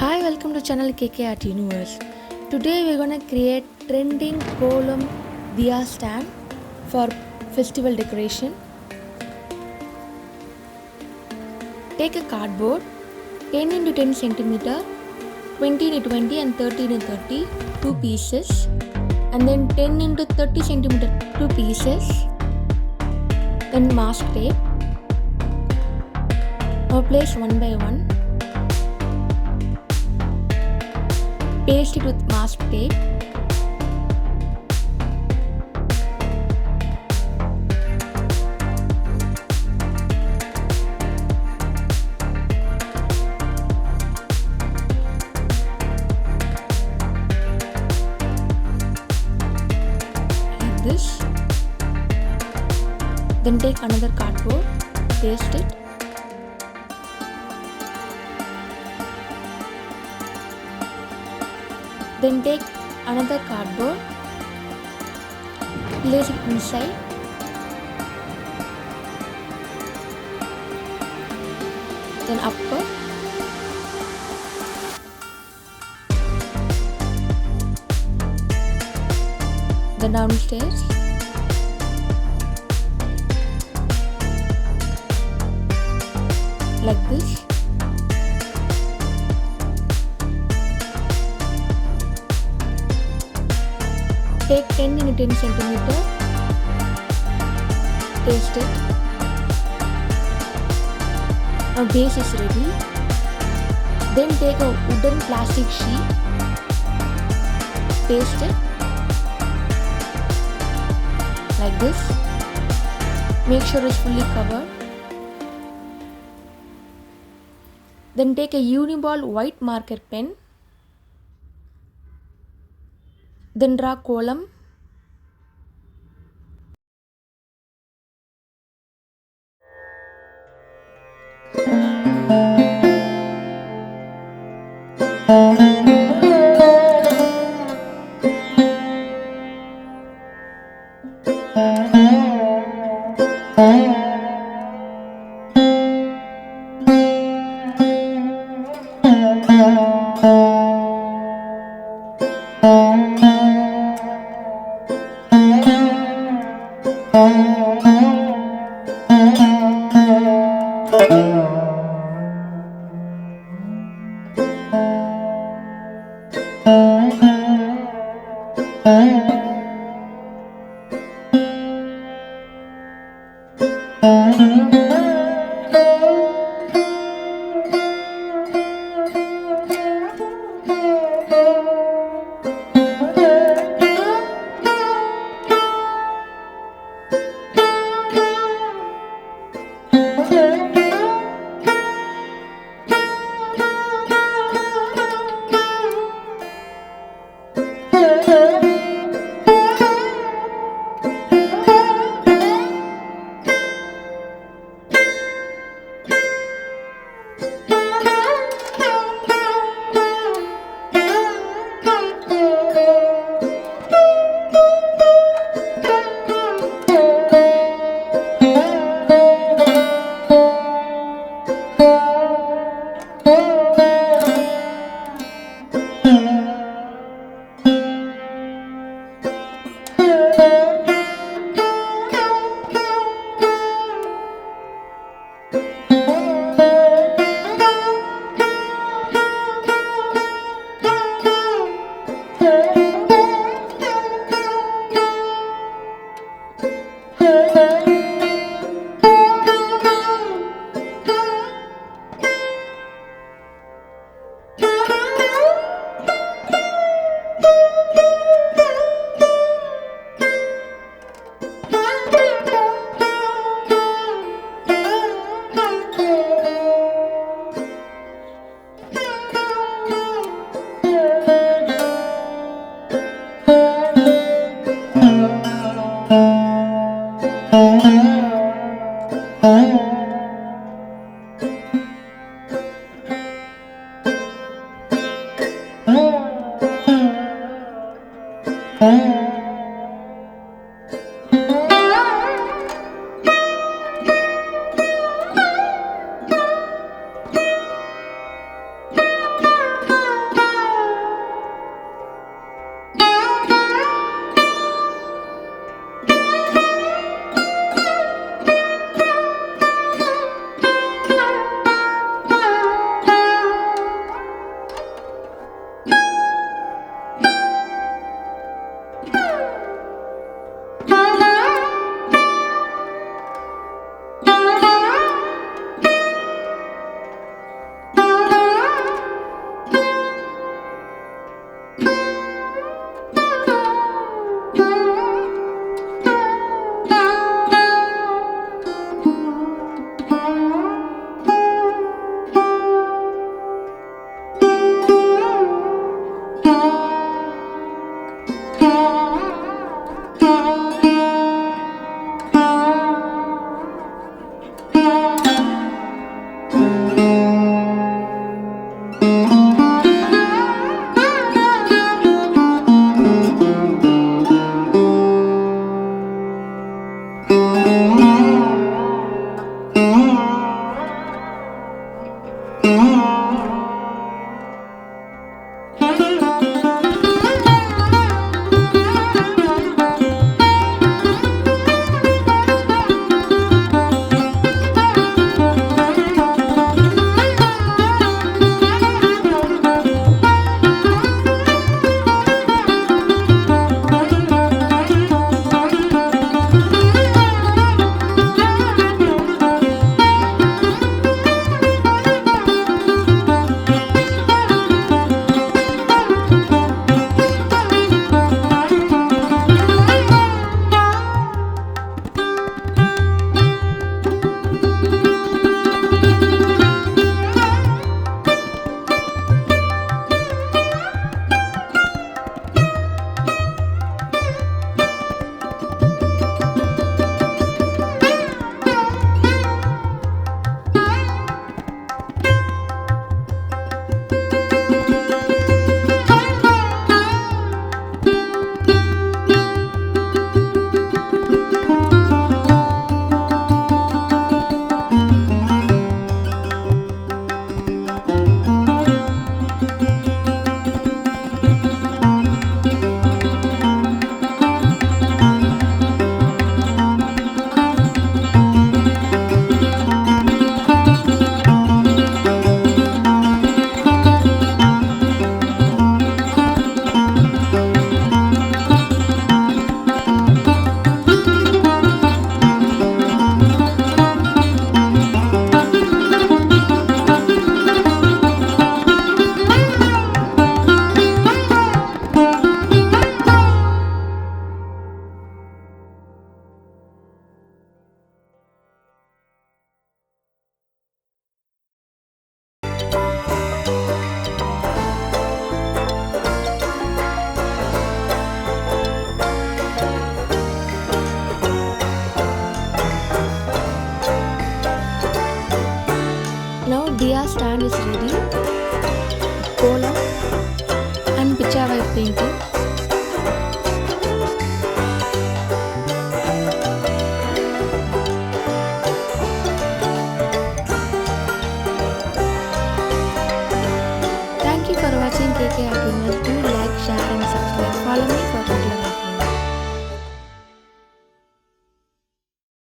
Hi, welcome to channel KK Art Universe. Today we're gonna create trending column Diya stand for festival decoration. Take a cardboard 10 into 10 centimeter, 20 into 20 and 30 into 30, two pieces, and then 10 into 30 centimeter, two pieces, then mask tape. Now place one by one. Paste it with mask tape. Like this. Then take another cardboard, paste it. Then take another cardboard, place it inside. Then upper. Then downstairs. Like this. Take 10 into 10 centimeter, paste it. Now base is ready. Then take a wooden plastic sheet, paste it like this. Make sure it's fully covered. Then take a uniball white marker pen. Then draw column. Diya stand is ready.